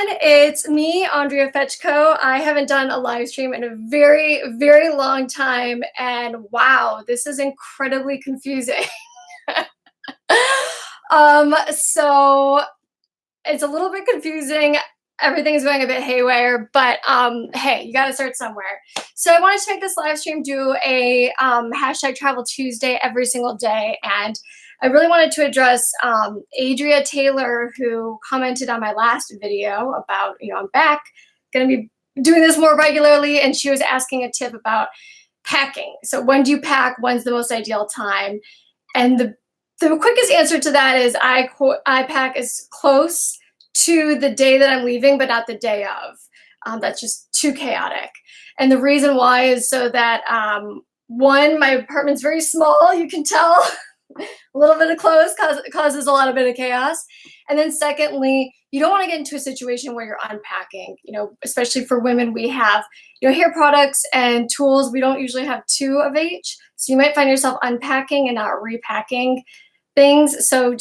It's me, Andrea Fetchko. I haven't done a live stream in a very, very long time, and wow, this is incredibly confusing. So it's a little bit confusing. Everything's going a bit haywire, but hey, you got to start somewhere. So I wanted to make this live stream do a hashtag Travel Tuesday every single day, and I really wanted to address Adria Taylor, who commented on my last video about, I'm back, going to be doing this more regularly, and she was asking a tip about packing. So when do you pack? When's the most ideal time? And the quickest answer to that is I pack as close to the day that I'm leaving, but not the day of. That's just too chaotic. And the reason why is so that, one, my apartment's very small, you can tell. A little bit of clothes causes a lot of bit of chaos. And then secondly, you don't want to get into a situation where you're unpacking, especially for women. We have, hair products and tools. We don't usually have two of each. So you might find yourself unpacking and not repacking things. So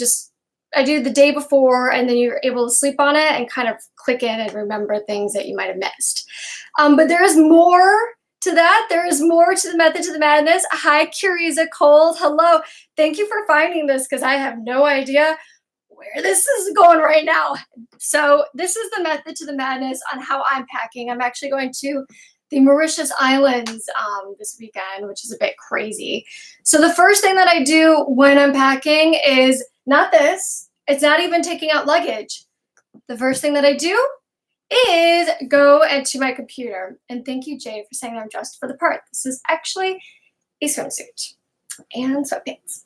I do the day before, and then you're able to sleep on it and kind of click in and remember things that you might have missed. But there is more to that. There is more to the method to the madness. Hi, Curiza Cold. Hello. Thank you for finding this, because I have no idea where this is going right now. So this is the method to the madness on how I'm packing. I'm actually going to the Mauritius Islands this weekend, which is a bit crazy. So the first thing that I do when I'm packing is not this. It's not even taking out luggage. The first thing that I do is go into my computer. And thank you, Jay, for saying I'm dressed for the part. This is actually a swimsuit and sweatpants.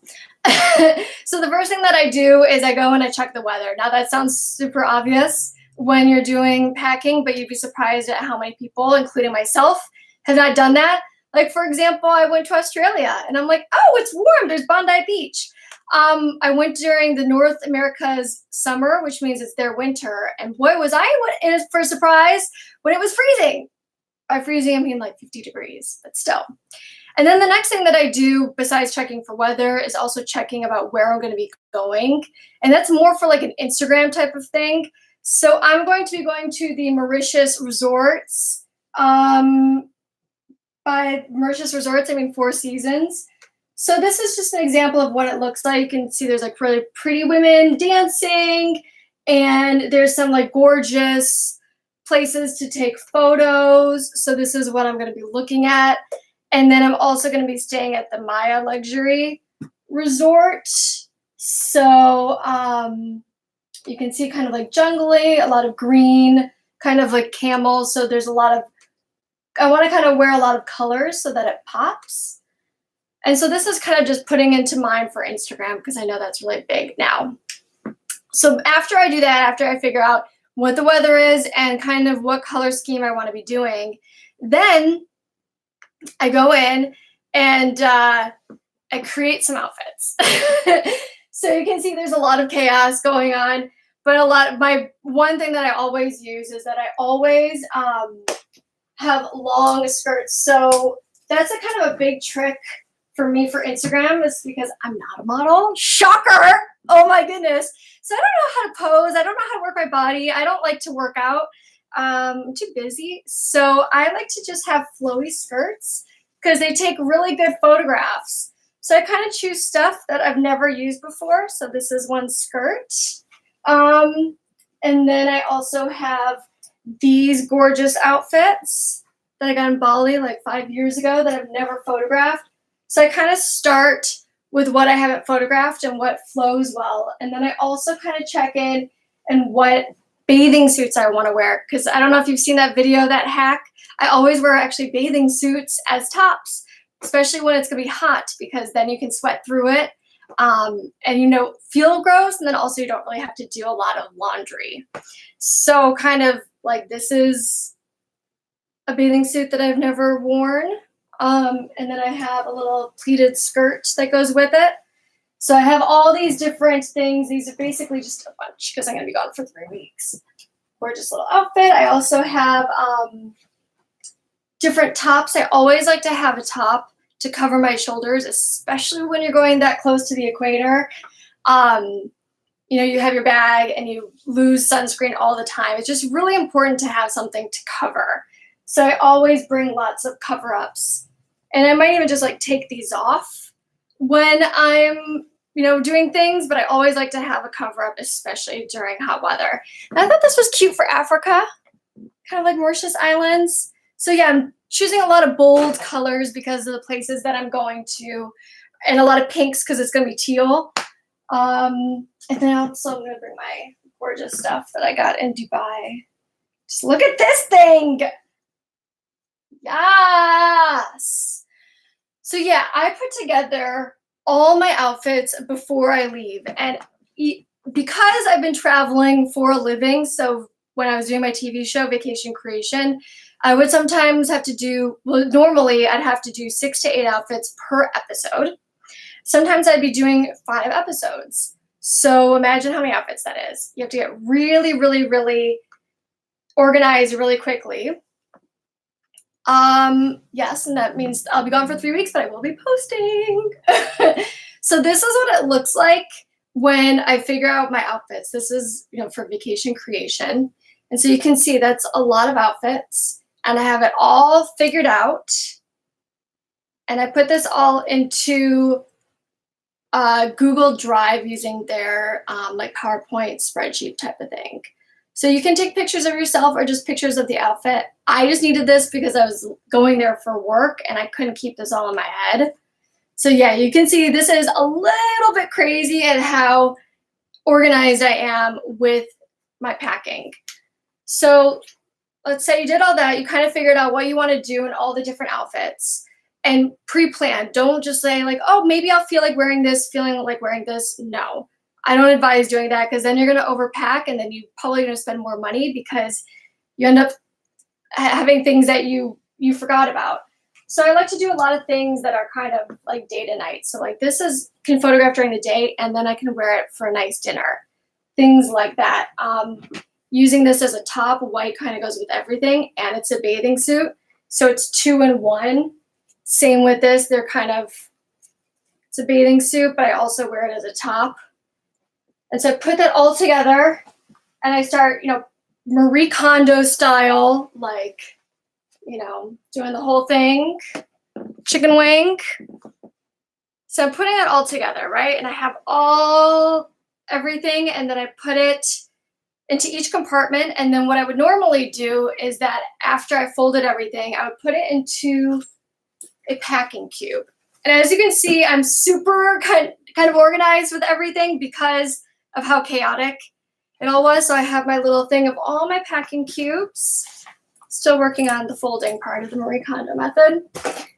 So the first thing that I do is I go and I check the weather. Now that sounds super obvious when you're doing packing, but you'd be surprised at how many people, including myself, have not done that. Like, for example, I went to Australia and I'm like, oh, it's warm. There's Bondi Beach. I went during the North America's summer, which means it's their winter. And boy, was I in for a surprise when it was freezing. By freezing, I mean like 50 degrees, but still. And then the next thing that I do, besides checking for weather, is also checking about where I'm going to be going. And that's more for like an Instagram type of thing. So I'm going to be going to the Mauritius resorts. By Mauritius resorts, I mean Four Seasons. So this is just an example of what it looks like. You can see there's like really pretty women dancing, and there's some like gorgeous places to take photos. So this is what I'm going to be looking at. And then I'm also going to be staying at the Maya Luxury Resort. So you can see kind of like jungly, a lot of green, kind of like camels. So there's a lot of, I want to kind of wear a lot of colors so that it pops. And so this is kind of just putting into mind for Instagram, because I know that's really big now. So after I do that, after I figure out what the weather is and kind of what color scheme I want to be doing, then I go in and I create some outfits. So you can see there's a lot of chaos going on, but one thing that I always use is that I always have long skirts. So that's a kind of a big trick for me for Instagram, is because I'm not a model. Shocker! Oh my goodness. So I don't know how to pose. I don't know how to work my body. I don't like to work out. I'm too busy. So I like to just have flowy skirts because they take really good photographs. So I kind of choose stuff that I've never used before. So this is one skirt. And then I also have these gorgeous outfits that I got in Bali like 5 years ago that I've never photographed. So I kind of start with what I haven't photographed and what flows well. And then I also kind of check in and what bathing suits I want to wear. Because I don't know if you've seen that video, that hack. I always wear actually bathing suits as tops, especially when it's going to be hot, because then you can sweat through it and, feel gross. And then also you don't really have to do a lot of laundry. So kind of like this is a bathing suit that I've never worn. And then I have a little pleated skirt that goes with it. So I have all these different things. These are basically just a bunch because I'm going to be gone for 3 weeks. Gorgeous little outfit. I also have different tops. I always like to have a top to cover my shoulders, especially when you're going that close to the equator. you have your bag and you lose sunscreen all the time. It's just really important to have something to cover. So I always bring lots of cover-ups. And I might even just like take these off when I'm, doing things, but I always like to have a cover-up, especially during hot weather. And I thought this was cute for Africa, kind of like Mauritius Islands. So yeah, I'm choosing a lot of bold colors because of the places that I'm going to, and a lot of pinks because it's going to be teal. And then also I'm going to bring my gorgeous stuff that I got in Dubai. Just look at this thing. Yes. So yeah, I put together all my outfits before I leave. And because I've been traveling for a living, so when I was doing my TV show, Vacation Creation, I would sometimes have to do, normally I'd have to do 6 to 8 outfits per episode. Sometimes I'd be doing 5 episodes. So imagine how many outfits that is. You have to get really, really, really organized really quickly. Yes, and that means I'll be gone for 3 weeks, but I will be posting. So this is what it looks like when I figure out my outfits. This is, for Vacation Creation. And so you can see that's a lot of outfits, and I have it all figured out. And I put this all into Google Drive using their like PowerPoint spreadsheet type of thing. So you can take pictures of yourself or just pictures of the outfit. I just needed this because I was going there for work and I couldn't keep this all in my head. So yeah, you can see this is a little bit crazy at how organized I am with my packing. So let's say you did all that, you kind of figured out what you want to do in all the different outfits and pre-plan. Don't just say like, oh, maybe I'll feel like wearing this, feeling like wearing this. No. I don't advise doing that because then you're going to overpack and then you probably going to spend more money because you end up having things that you forgot about. So I like to do a lot of things that are kind of like day to night. So like this can photograph during the day and then I can wear it for a nice dinner. Things like that. Using this as a top, white kind of goes with everything, and it's a bathing suit. So it's 2 in 1. Same with this. It's a bathing suit, but I also wear it as a top. And so I put that all together and I start, Marie Kondo style, like, doing the whole thing, chicken wing. So I'm putting it all together, right? And I have everything, and then I put it into each compartment. And then what I would normally do is that after I folded everything, I would put it into a packing cube. And as you can see, I'm super kind of organized with everything because of how chaotic it all was. So I have my little thing of all my packing cubes. Still working on the folding part of the Marie Kondo method.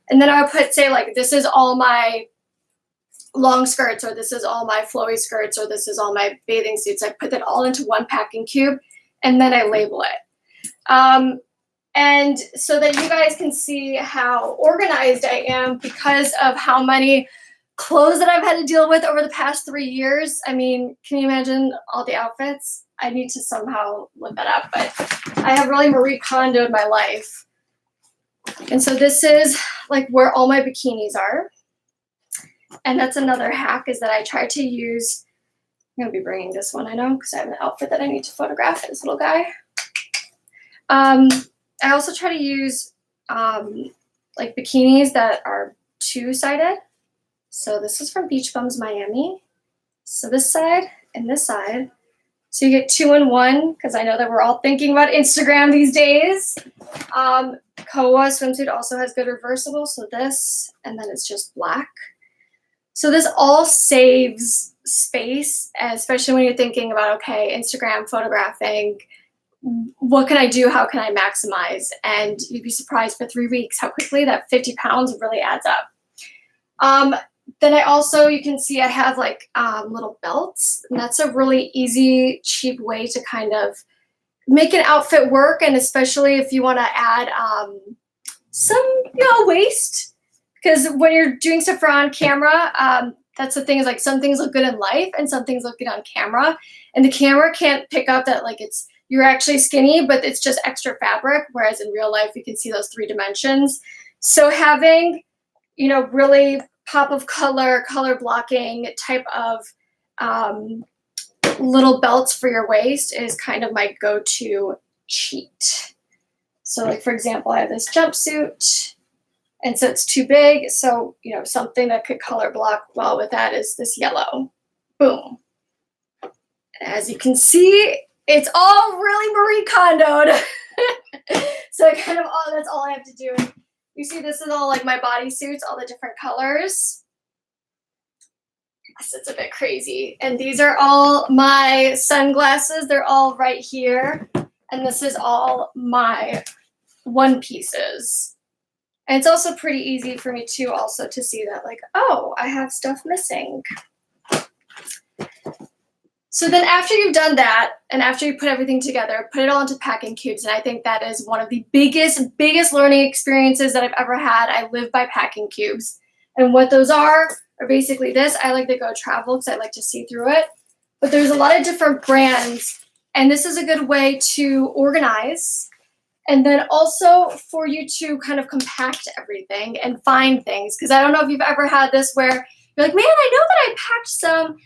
And then I would put, say, like, this is all my long skirts, or this is all my flowy skirts, or this is all my bathing suits. I put that all into one packing cube, and then I label it. And so that you guys can see how organized I am because of how many clothes that I've had to deal with over the past 3 years. I mean, can you imagine all the outfits? I need to somehow look that up, but I have really Marie Kondo'd my life. And so this is like where all my bikinis are. And that's another hack, is that I try to use, I'm going to be bringing this one, I know, because I have an outfit that I need to photograph, this little guy. I also try to use like bikinis that are 2-sided. So this is from Beach Bums Miami. So this side and this side. So you get 2 in 1, because I know that we're all thinking about Instagram these days. Koa swimsuit also has good reversible. So this, and then it's just black. So this all saves space, especially when you're thinking about, okay, Instagram photographing, what can I do? How can I maximize? And you'd be surprised for 3 weeks how quickly that 50 pounds really adds up. Then I also, you can see I have like little belts, and that's a really easy, cheap way to kind of make an outfit work. And especially if you want to add some, waist, because when you're doing stuff for on camera, that's the thing, is like some things look good in life and some things look good on camera, and the camera can't pick up that like you're actually skinny, but it's just extra fabric. Whereas in real life, you can see those 3 dimensions. So having, really pop of color blocking type of little belts for your waist is kind of my go-to cheat. So like, for example, I have this jumpsuit, and so it's too big. So, you know, something that could color block well with that is this yellow. Boom. As you can see, it's all really Marie Kondoed. So kind of that's all I have to do. You see, this is all like my bodysuits, all the different colors. Yes, it's a bit crazy. And these are all my sunglasses. They're all right here. And this is all my one pieces. And it's also pretty easy for me too also to see that like, oh, I have stuff missing. So then after you've done that, and after you put everything together, put it all into packing cubes. And I think that is one of the biggest learning experiences that I've ever had. I live by packing cubes. And what those are basically this. I like to go travel because I like to see through it. But there's a lot of different brands. And this is a good way to organize. And then also for you to kind of compact everything and find things. Because I don't know if you've ever had this where you're like, man, I know that I packed some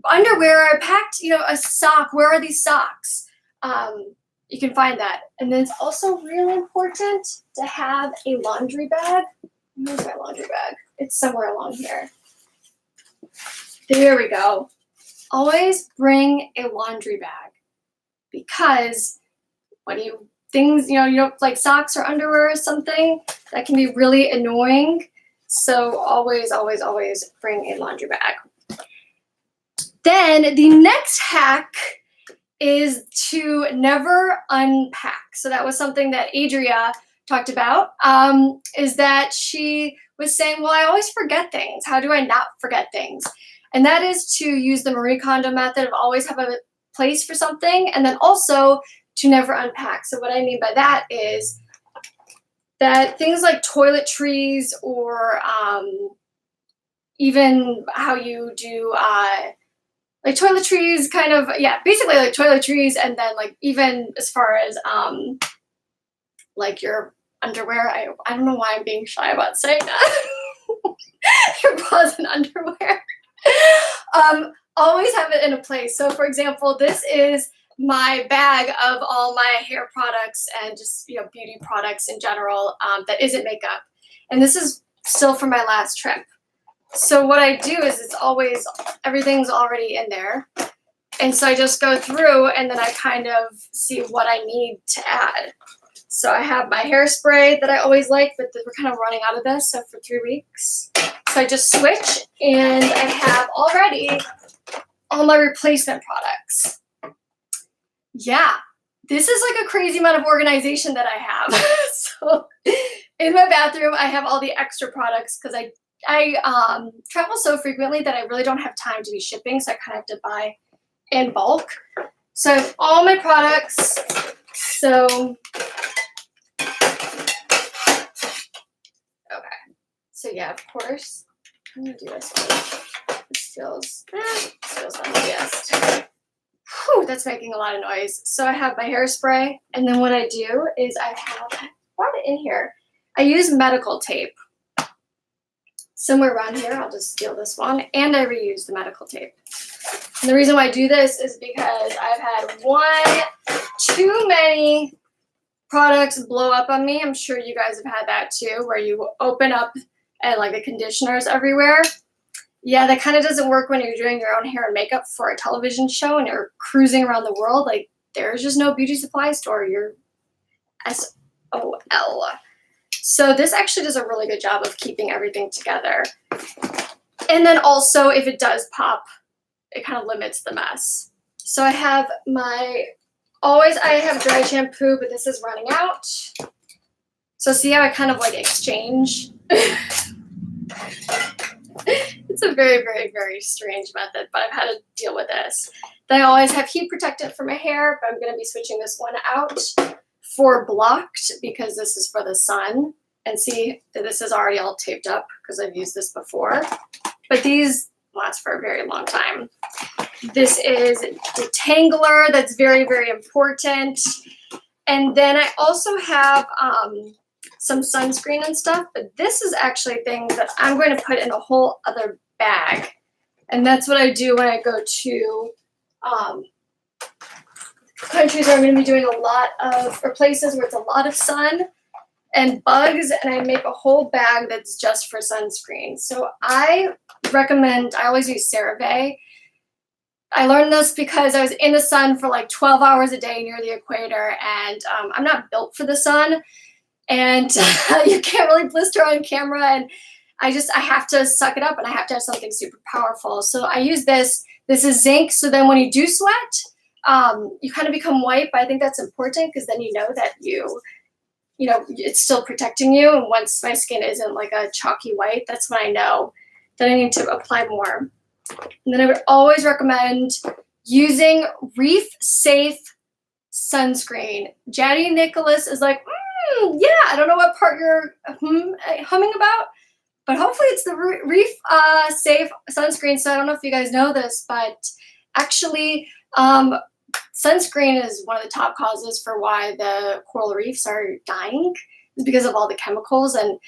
underwear, I packed, you know, a sock. Where are these socks? You can find that. And then it's also really important to have a laundry bag. Where's my laundry bag? It's somewhere along here. There we go. Always bring a laundry bag because when you know, like socks or underwear or something, that can be really annoying. So always, always, always bring a laundry bag. Then the next hack is to never unpack. So that was something that Adria talked about, is that she was saying, well, I always forget things. How do I not forget things? And that is to use the Marie Kondo method of always have a place for something, and then also to never unpack. So what I mean by that is that things like toiletries or even how you do like toiletries, kind of, yeah, basically like toiletries, and then like even as far as like your underwear. I don't know why I'm being shy about saying that. Your bras and underwear. Always have it in a place. So for example, this is my bag of all my hair products and just, you know, beauty products in general that isn't makeup. And this is still from my last trip. So what I do is it's always, everything's already in there. And so I just go through and then I kind of see what I need to add. So I have my hairspray that I always like, but we're kind of running out of this, so for 3 weeks. So I just switch and I have already all my replacement products. Yeah, this is like a crazy amount of organization that I have. So in my bathroom, I have all the extra products because I travel so frequently that I really don't have time to be shipping, so I kind of have to buy in bulk. So I have all my products. So, okay. So yeah, of course, I'm gonna do this one. This feels not the best. Whew, that's making a lot of noise. So I have my hairspray, and then what I do is I brought it in here. I use medical tape. Somewhere around here, I'll just steal this one, and I reuse the medical tape. And the reason why I do this is because I've had too many products blow up on me. I'm sure you guys have had that too, where you open up and like the conditioners everywhere. Yeah, that kind of doesn't work when you're doing your own hair and makeup for a television show and you're cruising around the world. Like, there's just no beauty supply store. You're SOL. So this actually does a really good job of keeping everything together. And then also, if it does pop, it kind of limits the mess. So I have I have dry shampoo, but this is running out. So see how I kind of like exchange? It's a very, very, very strange method, but I've had to deal with this. Then I always have heat protectant for my hair, but I'm going to be switching this one out for blocked because this is for the sun. And see that this is already all taped up because I've used this before. But these last for a very long time. This is detangler. That's very, very important. And then I also have some sunscreen and stuff, but this is actually things that I'm going to put in a whole other bag. And that's what I do when I go to um, countries where I'm going to be doing a lot of, or places where it's a lot of sun and bugs, and I make a whole bag that's just for sunscreen. So I recommend, I always use CeraVe. I learned this because I was in the sun for like 12 hours a day near the equator, and I'm not built for the sun, and you can't really blister on camera, and I have to suck it up, and I have to have something super powerful. So I use this. This is zinc, so then when you do sweat, you kind of become white, but I think that's important because then you know that you know, it's still protecting you. And once my skin isn't like a chalky white, that's when I know that I need to apply more. And then I would always recommend using reef safe sunscreen. Jaddy Nicholas is like, yeah, I don't know what part you're humming about, but hopefully it's the reef safe sunscreen. So I don't know if you guys know this, but actually, sunscreen is one of the top causes for why the coral reefs are dying. It's because of all the chemicals. And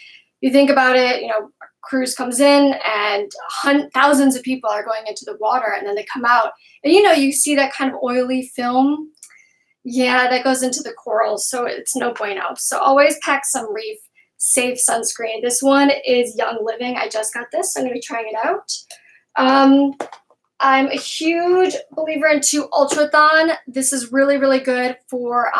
you think about it, you know, a cruise comes in and thousands of people are going into the water, and then they come out. And, you know, you see that kind of oily film. Yeah, that goes into the corals. So it's no bueno. So always pack some reef safe sunscreen. This one is Young Living. I just got this, so I'm going to be trying it out. I'm a huge believer into Ultrathon. This is really, really good for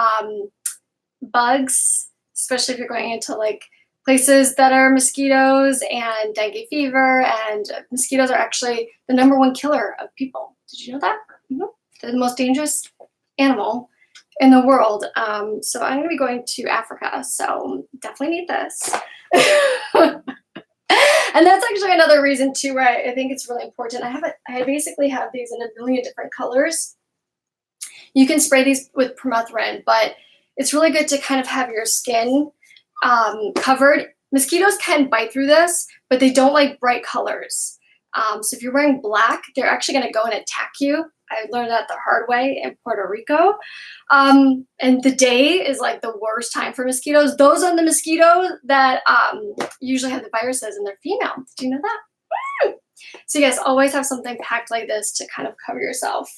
bugs, especially if you're going into like places that are mosquitoes and dengue fever. And mosquitoes are actually the #1 killer of people. Did you know that? Mm-hmm. They're the most dangerous animal in the world. So I'm going to be going to Africa, so definitely need this. And that's actually another reason too, where I think it's really important. I basically have these in a million different colors. You can spray these with permethrin, but it's really good to kind of have your skin covered. Mosquitoes can bite through this, but they don't like bright colors. So if you're wearing black, they're actually going to go and attack you. I learned that the hard way in Puerto Rico. And the day is like the worst time for mosquitoes. Those are the mosquitoes that usually have the viruses, and they're female. Did you know that? Woo! So you guys always have something packed like this to kind of cover yourself.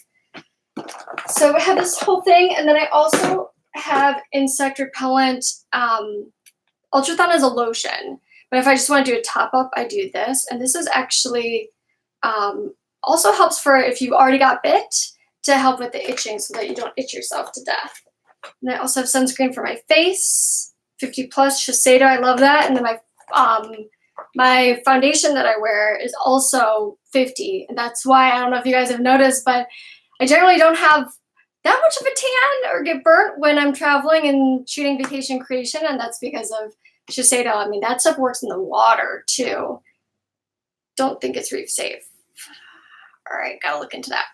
So I have this whole thing, and then I also have insect repellent. Ultrathon is a lotion, but if I just want to do a top up, I do this. And this is actually also helps for if you've already got bit, to help with the itching so that you don't itch yourself to death. And I also have sunscreen for my face, 50 plus Shiseido. I love that. And then my foundation that I wear is also 50. And that's why, I don't know if you guys have noticed, but I generally don't have that much of a tan or get burnt when I'm traveling and shooting vacation creation. And that's because of Shiseido. I mean, that stuff works in the water too. Don't think it's reef safe. All right, gotta look into that.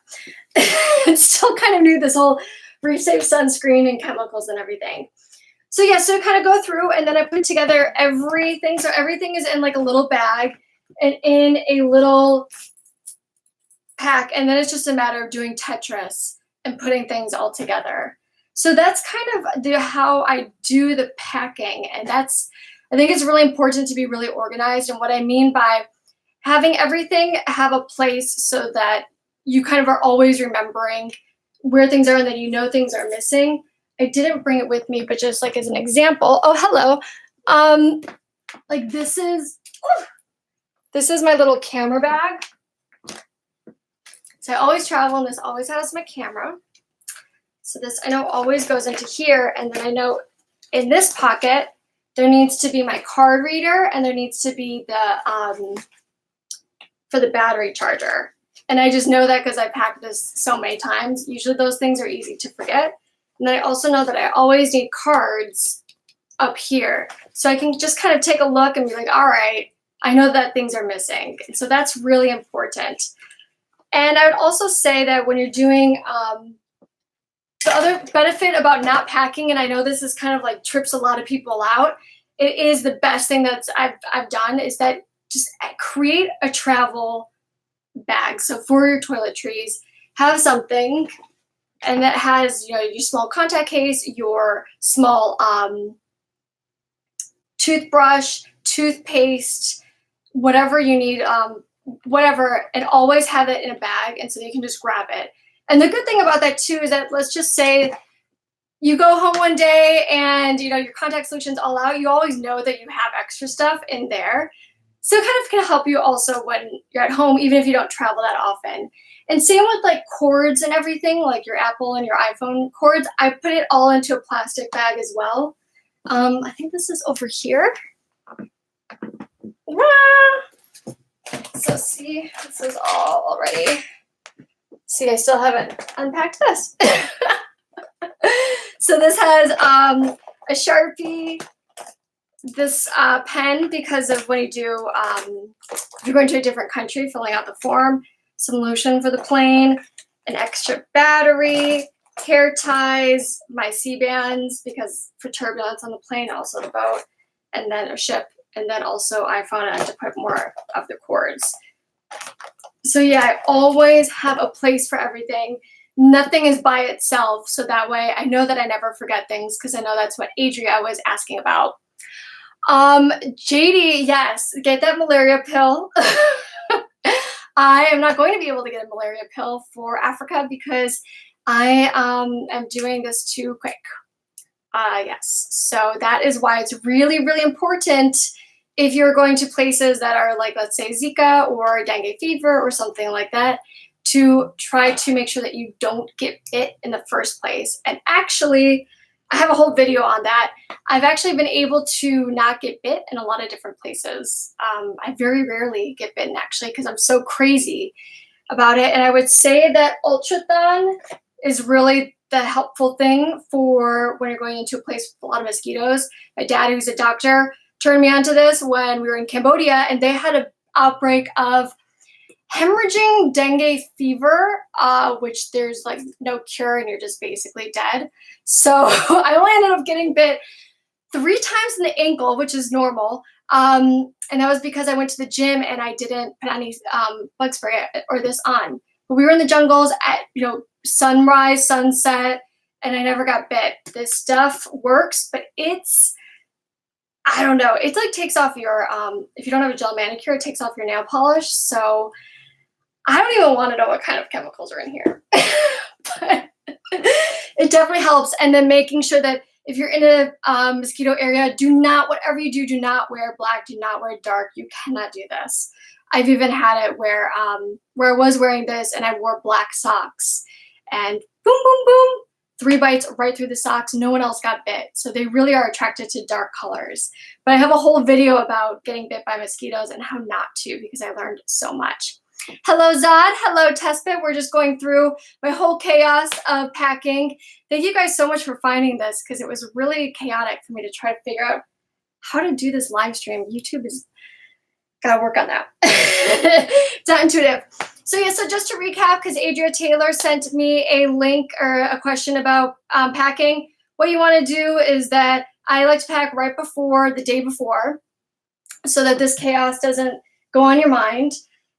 It's still kind of new, this whole reef safe sunscreen and chemicals and everything. So yeah, so kind of go through, and then I put together everything. So everything is in like a little bag and in a little pack, and then it's just a matter of doing Tetris and putting things all together. So that's kind of how I do the packing, and I think it's really important to be really organized. And what I mean by having everything have a place so that you kind of are always remembering where things are, and then you know things are missing. I didn't bring it with me, but just like as an example, oh, hello. Like this is my little camera bag. So I always travel, and this always has my camera. So this I know always goes into here, and then I know in this pocket, there needs to be my card reader, and there needs to be the, for the battery charger. And I just know that because I packed this so many times. Usually those things are easy to forget. And then I also know that I always need cards up here. So I can just kind of take a look and be like, all right, I know that things are missing. And so that's really important. And I would also say that when you're doing, the other benefit about not packing, and I know this is kind of like trips a lot of people out, it is the best thing that I've done, is that just create a travel bag. So for your toiletries, have something, and that has, you know, your small contact case, your small toothbrush, toothpaste, whatever you need, whatever, and always have it in a bag, and so you can just grab it. And the good thing about that too is that, let's just say you go home one day and your contact solution's all out, you always know that you have extra stuff in there. So it kind of can help you also when you're at home, even if you don't travel that often. And same with like cords and everything, like your Apple and your iPhone cords. I put it all into a plastic bag as well. I think this is over here. So see, this is all already. See, I still haven't unpacked this. So this has a Sharpie, this pen because of when you do, if you're going to a different country, filling out the form, some lotion for the plane, an extra battery, hair ties, my C-bands because for turbulence on the plane, also the boat, and then a ship, and then also iPhone, and I have to put more of the cords. So yeah, I always have a place for everything. Nothing is by itself, so that way I know that I never forget things because I know that's what Adria was asking about. JD, yes, get that malaria pill. I am not going to be able to get a malaria pill for Africa because I am doing this too quick. Yes, so that is why it's really, really important if you're going to places that are like, let's say, Zika or dengue fever or something like that, to try to make sure that you don't get bit in the first place. And actually, I have a whole video on that. I've actually been able to not get bit in a lot of different places. I very rarely get bitten, actually, because I'm so crazy about it. And I would say that Ultrathon is really the helpful thing for when you're going into a place with a lot of mosquitoes. My dad, who's a doctor, turned me onto this when we were in Cambodia, and they had an outbreak of hemorrhaging dengue fever, which there's like no cure and you're just basically dead. So I only ended up getting bit 3 times in the ankle, which is normal. And that was because I went to the gym and I didn't put any bug spray or this on. But we were in the jungles at sunrise, sunset, and I never got bit. This stuff works, but I don't know. It like takes off your, if you don't have a gel manicure, it takes off your nail polish. So I don't even want to know what kind of chemicals are in here. But it definitely helps. And then making sure that if you're in a mosquito area, whatever you do, do not wear black, do not wear dark. You cannot do this. I've even had it where I was wearing this and I wore black socks. And boom, boom, boom. 3 bites right through the socks. No one else got bit. So they really are attracted to dark colors. But I have a whole video about getting bit by mosquitoes and how not to, because I learned so much. Hello, Zod. Hello, Tespit. We're just going through my whole chaos of packing. Thank you guys so much for finding this because it was really chaotic for me to try to figure out how to do this live stream. YouTube is gotta work on that. It's not intuitive. So yeah, so just to recap, because Adria Taylor sent me a link or a question about packing. What you want to do is that I like to pack right before, the day before, so that this chaos doesn't go on your mind.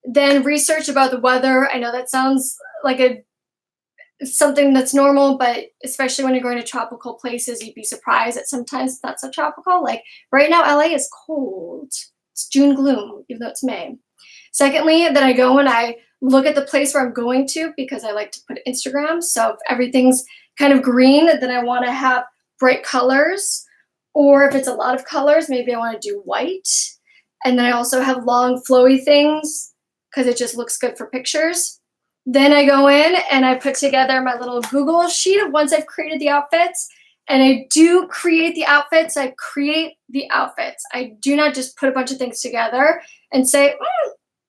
Then research about the weather. I know that sounds like something that's normal, but especially when you're going to tropical places, you'd be surprised that sometimes it's not so tropical. Like right now, LA is cold. It's June gloom, even though it's May. Secondly, then I go and I look at the place where I'm going to because I like to put Instagram. So if everything's kind of green, then I want to have bright colors. Or if it's a lot of colors, maybe I want to do white. And then I also have long flowy things because it just looks good for pictures. Then I go in and I put together my little Google sheet of once I've created the outfits. And I do create the outfits. I create the outfits. I do not just put a bunch of things together and say,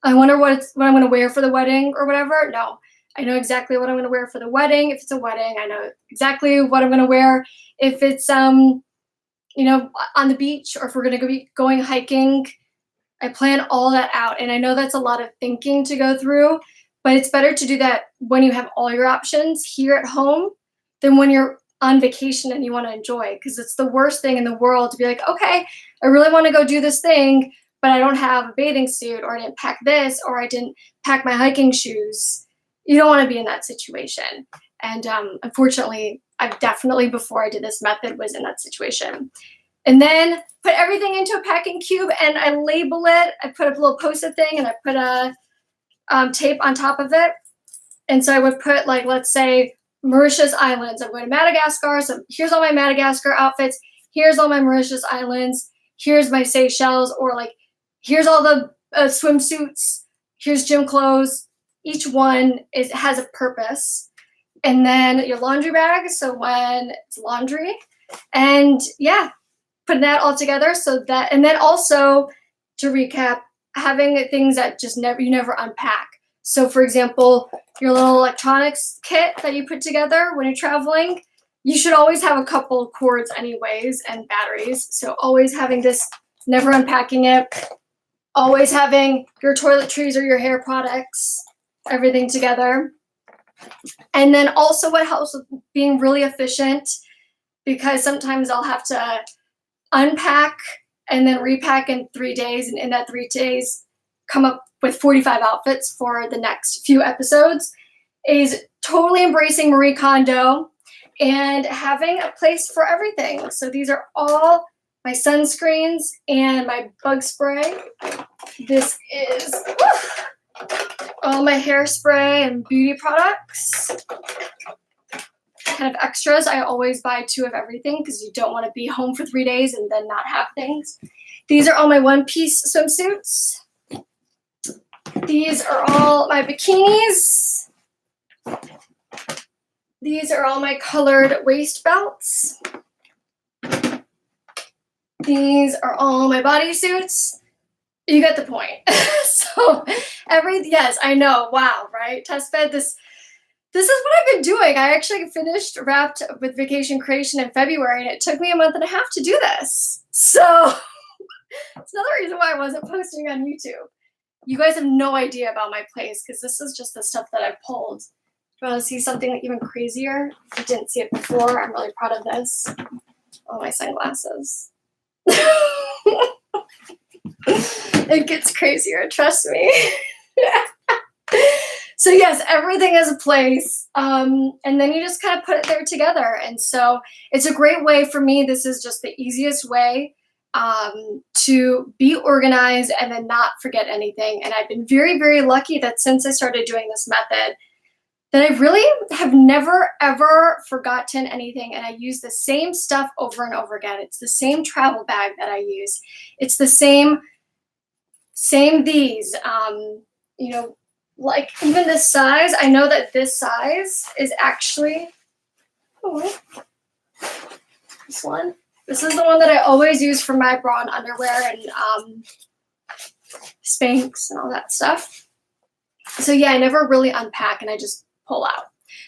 I wonder what I'm going to wear for the wedding or whatever. No, I know exactly what I'm going to wear for the wedding. If it's a wedding, I know exactly what I'm going to wear. If it's, on the beach or if we're going to be going hiking, I plan all that out. And I know that's a lot of thinking to go through, but it's better to do that when you have all your options here at home than when you're on vacation and you want to enjoy, because it's the worst thing in the world to be like, okay, I really want to go do this thing, but I don't have a bathing suit, or I didn't pack this, or I didn't pack my hiking shoes. You don't want to be in that situation. And unfortunately, I've definitely, before I did this method, was in that situation. And then put everything into a packing cube and I label it. I put a little Post-it thing and I put a tape on top of it. And so I would put like, let's say Mauritius Islands. I'm going to Madagascar. So here's all my Madagascar outfits. Here's all my Mauritius Islands. Here's my Seychelles, or like, here's all the swimsuits. Here's gym clothes. Each one has a purpose. And then your laundry bag. So when it's laundry, and yeah, putting that all together. So that, and then also to recap, having things that just you never unpack. So for example, your little electronics kit that you put together when you're traveling, you should always have a couple of cords anyways and batteries. So always having this, never unpacking it, always having your toiletries or your hair products, everything together. And then also what helps with being really efficient, because sometimes I'll have to unpack and then repack in 3 days, and in that 3 days come up with 45 outfits for the next few episodes, is totally embracing Marie Kondo and having a place for everything. So these are all my sunscreens and my bug spray. This is all my hairspray and beauty products. Kind of extras. I always buy 2 of everything because you don't want to be home for 3 days and then not have things. These are all my one-piece swimsuits. These are all my bikinis. These are all my colored waist belts. These are all my bodysuits. You get the point. So yes, I know. Wow, right? Test bed, this is what I've been doing. I actually wrapped with vacation creation in February, and it took me a month and a half to do this. So it's another reason why I wasn't posting on YouTube. You guys have no idea about my place because this is just the stuff that I pulled. Do you want to see something even crazier? If you didn't see it before, I'm really proud of this. Oh, my sunglasses. It gets crazier, trust me. So yes, everything has a place. And then you just kind of put it there together. And so it's a great way for me. This is just the easiest way to be organized and then not forget anything. And I've been very, very lucky that since I started doing this method, that I really have never, ever forgotten anything. And I use the same stuff over and over again. It's the same travel bag that I use. It's the same these, you know, like even this size. I know that this size is actually, this one. This is the one that I always use for my bra and underwear and Spanx and all that stuff. So yeah, I never really unpack and I just pull out.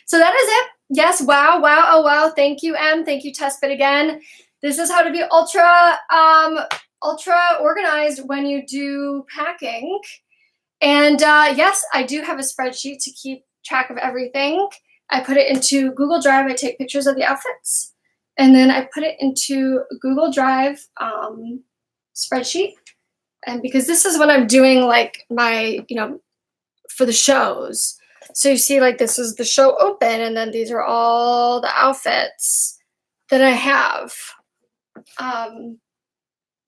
So that is it. Yes, wow, oh wow. Thank you, Em. Thank you, Testfit again. This is how to be ultra organized when you do packing. And yes, I do have a spreadsheet to keep track of everything. I put it into Google Drive. I take pictures of the outfits. And then I put it into Google Drive spreadsheet. And because this is what I'm doing, like my, you know, for the shows. So you see, like, this is the show open, and then these are all the outfits that I have.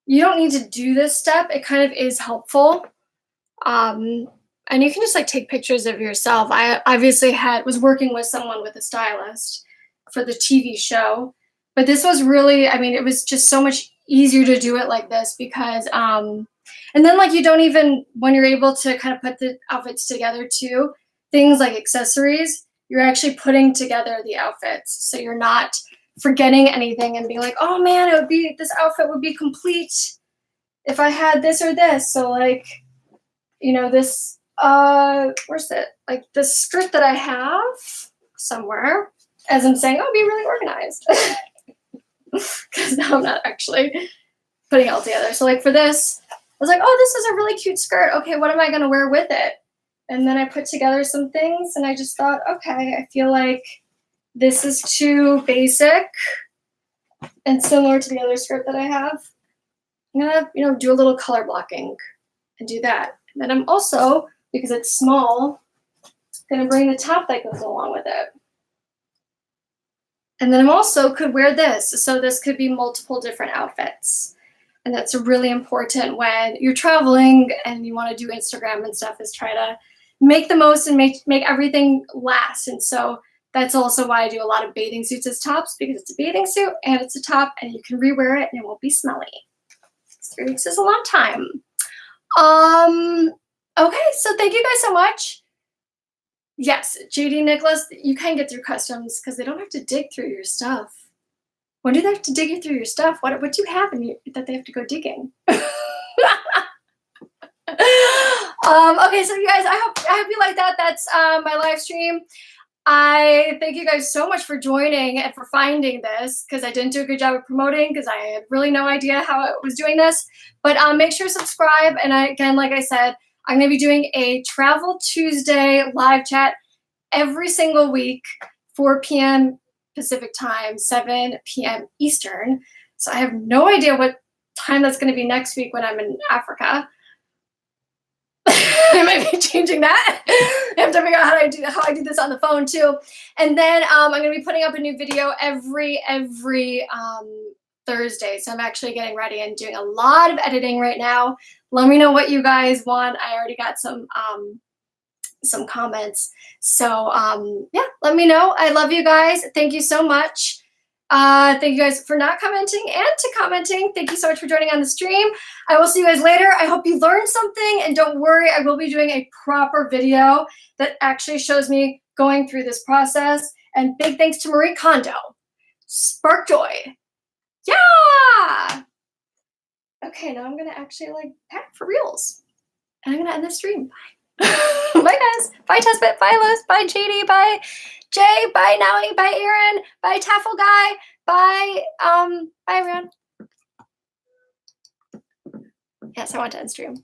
You don't need to do this step. It kind of is helpful. And you can just like take pictures of yourself. I obviously was working with someone with a stylist for the TV show, but this was really, I mean, it was just so much easier to do it like this because, and then like you don't even, when you're able to kind of put the outfits together too, things like accessories, you're actually putting together the outfits. So you're not forgetting anything and being like, oh man, this outfit would be complete if I had this or this. So like, you know, this, where's it? Like the skirt that I have somewhere, as I'm saying, oh, be really organized. Because now I'm not actually putting it all together. So like for this, I was like, oh, this is a really cute skirt. Okay, what am I going to wear with it? And then I put together some things and I just thought, okay, I feel like this is too basic and similar to the other skirt that I have. I'm going to, you know, do a little color blocking and do that. And then I'm also, because it's small, going to bring the top that goes along with it. And then I'm also could wear this. So this could be multiple different outfits. And that's really important when you're traveling and you want to do Instagram and stuff, is try to make the most and make everything last. And so that's also why I do a lot of bathing suits as tops, because it's a bathing suit and it's a top and you can rewear it and it won't be smelly. 3 weeks is a long time. Okay, so thank you guys so much. Yes, JD Nicholas, you can get through customs because they don't have to dig through your stuff. When do they have to dig through your stuff? What do you have that they have to go digging? Okay, so you guys, I hope you like that. That's my live stream. I thank you guys so much for joining and for finding this, because I didn't do a good job of promoting because I had really no idea how I was doing this. But make sure to subscribe. And again, like I said, I'm going to be doing a Travel Tuesday live chat every single week, 4 p.m. Pacific time, 7 p.m. Eastern. So I have no idea what time that's going to be next week when I'm in Africa. I might be changing that. I have to figure out how I do this on the phone too. And then I'm going to be putting up a new video every Thursday. So I'm actually getting ready and doing a lot of editing right now. Let me know what you guys want. I already got some comments. So yeah, let me know. I love you guys. Thank you so much. Thank you guys for not commenting and to commenting. Thank you so much for joining on the stream. I will see you guys later. I hope you learned something, and don't worry, I will be doing a proper video that actually shows me going through this process. And big thanks to Marie Kondo. Spark joy. Yeah. Okay, now I'm gonna actually pack for reals. And I'm gonna end the stream. Bye. Bye guys. Bye Tespit. Bye Liz. Bye JD. Bye Jay. Bye Nowie. Bye Aaron. Bye Taffel Guy. Bye bye everyone. Yes, I want to end stream.